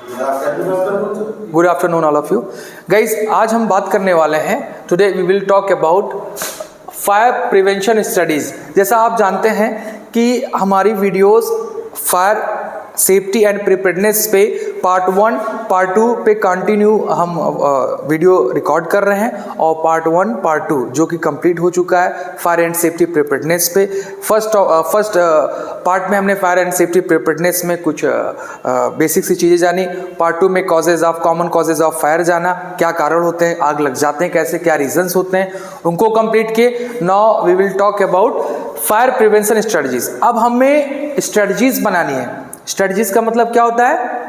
Good afternoon all of you guys. आज हम बात करने वाले हैं, today we will talk about fire prevention studies. जैसा आप जानते हैं कि हमारी videos fire safety and preparedness पे पार्ट 1 पार्ट 2 पे कंटिन्यू हम वीडियो रिकॉर्ड कर रहे हैं, और पार्ट 1 पार्ट 2 जो कि कंप्लीट हो चुका है फायर एंड सेफ्टी प्रिपेयर्डनेस पे। फर्स्ट पार्ट में हमने फायर एंड सेफ्टी प्रिपेयर्डनेस में कुछ बेसिक सी चीज़ें जानी। पार्ट 2 में कॉमन कॉजेज ऑफ फायर जाना, क्या कारण होते हैं, आग लग जाते हैं कैसे, क्या रीजंस होते हैं, उनको कंप्लीट किए। Now we will talk about fire prevention strategies. अब हमें स्ट्रेटजीज बनानी है। स्ट्रेटजीज का मतलब क्या होता है?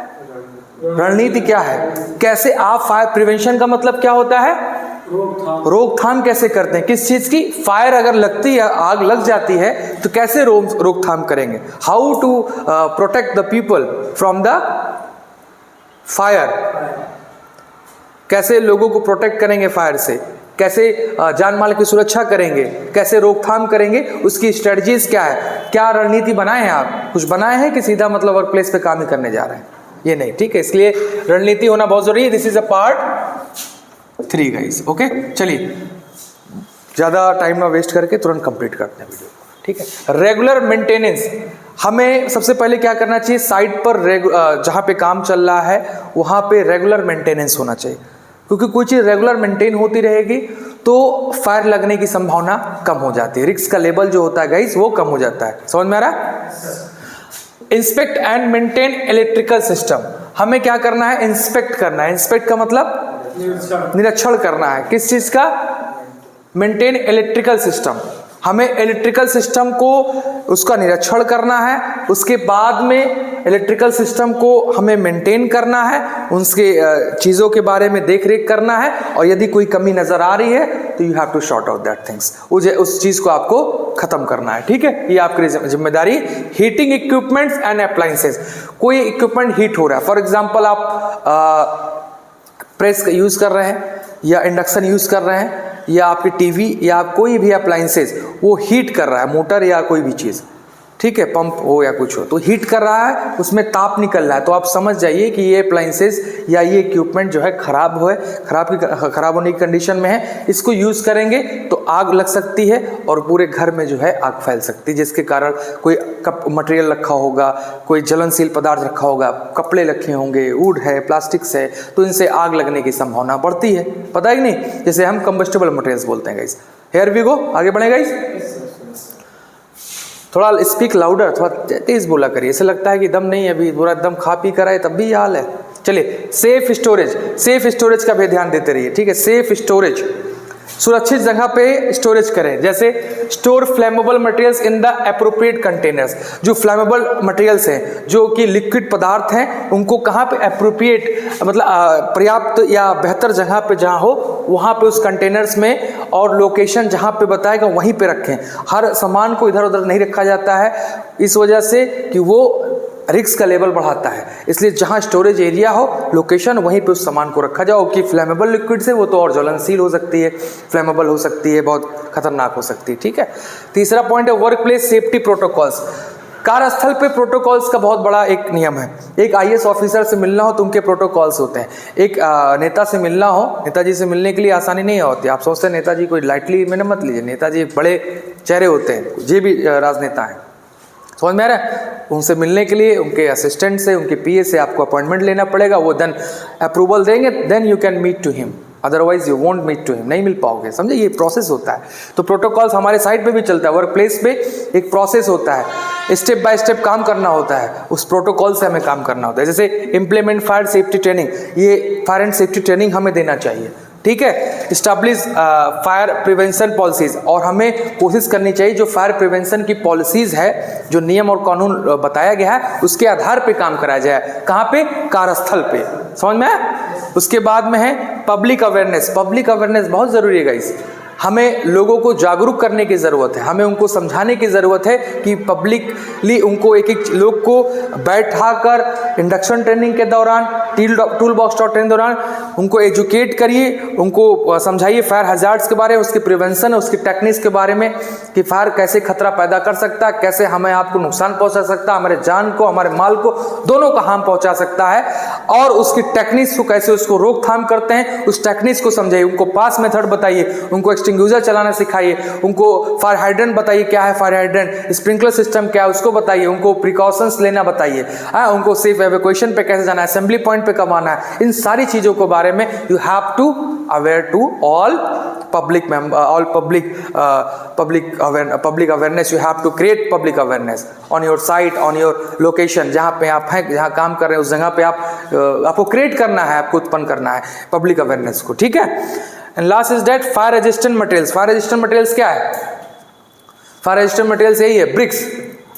रणनीति क्या है, कैसे आप फायर प्रिवेंशन का मतलब क्या होता है? रोकथाम कैसे करते हैं किस चीज की? फायर अगर लगती है, आग लग जाती है तो कैसे रोकथाम करेंगे? How to protect the people from the fire, कैसे लोगों को प्रोटेक्ट करेंगे फायर से, कैसे जान माल की सुरक्षा करेंगे, कैसे रोकथाम करेंगे, उसकी स्ट्रेटजीज क्या है, क्या रणनीति बनाए हैं आप? कुछ बनाए हैं कि सीधा मतलब वर्क प्लेस पे काम ही करने जा रहे हैं? ये नहीं, ठीक है। इसलिए रणनीति होना बहुत जरूरी है। This is a part 3 guys. Okay, चलिए ज़्यादा टाइम ना वेस्ट करके तुरंत कंप्लीट करते हैं वीडियो, ठीक है। रेगुलर मेंटेनेंस, हमें सबसे पहले क्या करना चाहिए? साइट पर जहाँ पे काम चल रहा है वहाँ पे रेगुलर मेंटेनेंस होना चाहिए, क्योंकि कोई चीज़ रेगुलर मेंटेन होती रहेगी तो फायर लगने की संभावना कम हो जाती है, रिस्क का लेवल जो होता है गाइस वो कम हो जाता है। समझ में आ रहा है? Inspect and maintain electrical system, हमें क्या करना है? इंस्पेक्ट करना है। इंस्पेक्ट का मतलब निरीक्षण करना है। किस चीज का? मेंटेन इलेक्ट्रिकल सिस्टम, हमें इलेक्ट्रिकल सिस्टम को उसका निरीक्षण करना है, उसके बाद में इलेक्ट्रिकल सिस्टम को हमें मेंटेन करना है, उसके चीज़ों के बारे में देख रेख करना है, और यदि कोई कमी नज़र आ रही है तो you have to short out that things, उस चीज़ को आपको ख़त्म करना है, ठीक है। ये आपकी जिम्मेदारी। हीटिंग इक्विपमेंट्स एंड अप्लायंसेस, कोई इक्विपमेंट हीट हो रहा है, फॉर एग्जाम्पल आप प्रेस यूज़ कर रहे हैं या इंडक्शन यूज़ कर रहे हैं, या आपकी टीवी या कोई भी अप्लायंसेस वो हीट कर रहा है, मोटर या कोई भी चीज़, ठीक है, पंप हो या कुछ हो, तो हीट कर रहा है, उसमें ताप निकल रहा है, तो आप समझ जाइए कि ये अप्लायंसेस या ये इक्विपमेंट जो है खराब होने की कंडीशन में है। इसको यूज़ करेंगे तो आग लग सकती है और पूरे घर में जो है आग फैल सकती है, जिसके कारण कोई मटेरियल रखा होगा, कोई ज्वलनशील पदार्थ रखा होगा, कपड़े रखे होंगे, वुड है, प्लास्टिक्स है, तो इनसे आग लगने की संभावना बढ़ती है। पता ही नहीं, जैसे हम कंबस्टेबल मटेरियल्स बोलते हैं गाइस। हियर वी गो, आगे बढ़े गाइस। थोड़ा स्पीक लाउडर, थोड़ा तेज बोला करिए, ऐसा लगता है कि दम नहीं है, अभी पूरा एकदम खा पी कर आए तब भी हाल है। चलिए, सेफ स्टोरेज का भी ध्यान देते रहिए, ठीक है। सेफ स्टोरेज, सुरक्षित जगह पे स्टोरेज करें, जैसे store flammable materials in the appropriate containers. जो फ्लेमेबल मटेरियल्स हैं, जो कि लिक्विड पदार्थ हैं, उनको कहाँ पे एप्रोप्रिएट मतलब पर्याप्त या बेहतर जगह पे जहाँ हो वहाँ पे उस कंटेनर्स में, और लोकेशन जहाँ पे बताएगा वहीं पे रखें। हर सामान को इधर उधर नहीं रखा जाता है, इस वजह से कि वो रिस्क का लेवल बढ़ाता है। इसलिए जहाँ स्टोरेज एरिया हो, लोकेशन, वहीं पे उस सामान को रखा जाओ, कि फ्लेमेबल लिक्विड से वो तो और ज्वलनशील हो सकती है, फ्लेमेबल हो सकती है, बहुत खतरनाक हो सकती है, ठीक है। तीसरा पॉइंट है वर्क प्लेस सेफ्टी प्रोटोकॉल्स। कार्यस्थल पे प्रोटोकॉल्स का बहुत बड़ा एक नियम है। एक IAS ऑफिसर से मिलना हो तो उनके प्रोटोकॉल्स होते हैं। एक नेता से मिलना हो, नेताजी से मिलने के लिए आसानी नहीं होती। आप सोचते हैं नेताजी कोई लाइटली मैंने मत लीजिए, नेताजी बड़े चेहरे होते हैं, जो भी राजनेता हैं, समझ में आ रहा है। उनसे मिलने के लिए उनके असिस्टेंट से, उनके PA से आपको अपॉइंटमेंट लेना पड़ेगा, वो देन अप्रूवल देंगे, then you can meet to him, otherwise you won't meet to him, नहीं मिल पाओगे, समझे। ये प्रोसेस होता है। तो प्रोटोकॉल्स हमारे साइड पे भी चलता है, वर्क प्लेस पे एक प्रोसेस होता है, स्टेप बाय स्टेप काम करना होता है, उस प्रोटोकॉल से हमें काम करना होता है। जैसे इम्प्लीमेंट फायर सेफ्टी ट्रेनिंग, ये फायर एंड सेफ्टी ट्रेनिंग हमें देना चाहिए, ठीक है। इस्टेब्लिश फायर प्रिवेंशन पॉलिसीज, और हमें कोशिश करनी चाहिए जो फायर प्रिवेंशन की पॉलिसीज है, जो नियम और कानून बताया गया है, उसके आधार पे काम कराया जाए। कहाँ पे? कार्यस्थल पे, समझ में आया। उसके बाद में है पब्लिक अवेयरनेस। पब्लिक अवेयरनेस बहुत जरूरी है गाइस। हमें लोगों को जागरूक करने की ज़रूरत है, हमें उनको समझाने की ज़रूरत है कि पब्लिकली उनको एक एक लोग को बैठाकर इंडक्शन ट्रेनिंग के दौरान, टूल बॉक्स ट्रेनिंग दौरान उनको एजुकेट करिए, उनको समझाइए फायर हजार्ड्स के बारे में, उसकी प्रिवेंशन, उसकी टेक्निक्स के बारे में कि फायर कैसे खतरा पैदा कर सकता है, कैसे हमें आपको नुकसान पहुंचा सकता है, हमारे जान को, हमारे माल को, दोनों का हार्म पहुंचा सकता है, और उसकी टेक्निक्स को कैसे उसको रोकथाम करते हैं उस टेक्निक्स को समझाइए, उनको पास मेथड बताइए, उनको एक्सटिंग्विशर चलाना सिखाइए, उनको फायर हाइड्रेंट बताइए क्या है फायर हाइड्रेंट, स्प्रिंकलर सिस्टम क्या है उसको बताइए, उनको प्रिकॉशंस लेना बताइए, उनको सेफ एवेक्यूएशन पे कैसे जाना है, असेंबली पॉइंट पे कब आना है, इन सारी चीज़ों के बारे में you have to aware to all public awareness. You have to create public awareness on your site, on your location, जहाँ पे आप हैं, जहाँ काम कर रहे हैं उस जगह पे आपको क्रिएट करना है, आपको उत्पन्न करना है पब्लिक अवेयरनेस को, ठीक है। And last is that fire resistant materials. Fire resistant materials क्या है? फायर रेजिस्टेंट मटेरियल्स यही है, ब्रिक्स।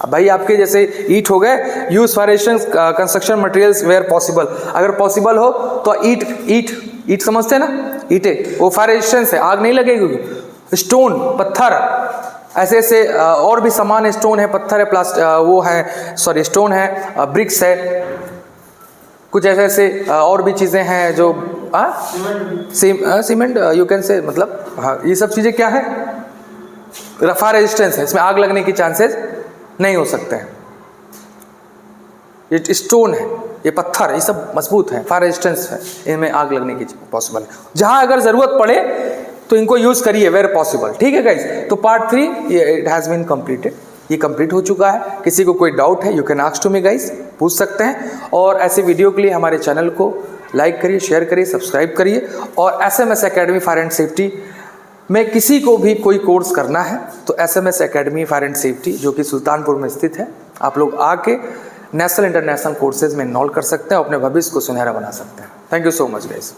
अब भाई आपके जैसे ईट हो गए, use fire resistant construction materials where possible, अगर पॉसिबल हो तो ईट समझते हैं ना, ईंटे, वो फायर रेजिस्टेंस है, आग नहीं लगेगी। स्टोन, पत्थर, ऐसे ऐसे और भी सामान है, स्टोन है, पत्थर है, प्लास्टिक वो है, सॉरी स्टोन है, ब्रिक्स है, कुछ ऐसे ऐसे और भी चीज़ें हैं जो सीमेंट यू कैन से, मतलब हाँ, ये सब चीज़ें क्या है, फायर रेजिस्टेंस है, इसमें आग लगने की चांसेस नहीं हो सकते हैं। ये स्टोन है, ये पत्थर, ये सब मजबूत है, फायर रेजिस्टेंस है, इनमें आग लगने की पॉसिबल है। जहां अगर जरूरत पड़े तो इनको यूज करिए वेयर पॉसिबल, ठीक है गाइस। तो पार्ट 3 ये इट हैज बीन कंप्लीटेड, ये कंप्लीट हो चुका है। किसी को कोई डाउट है you can ask to me guys, पूछ सकते हैं। और ऐसे वीडियो के लिए हमारे चैनल को लाइक करिए, शेयर करिए, सब्सक्राइब करिए। और SMS academy fire and safety में किसी को भी कोई कोर्स करना है तो SMS academy fire and safety जो कि सुल्तानपुर में स्थित है, आप लोग आके नेशनल इंटरनेशनल कोर्सेज में इनरोल कर सकते हैं, अपने भविष्य को सुनहरा बना सकते हैं। Thank you so much guys.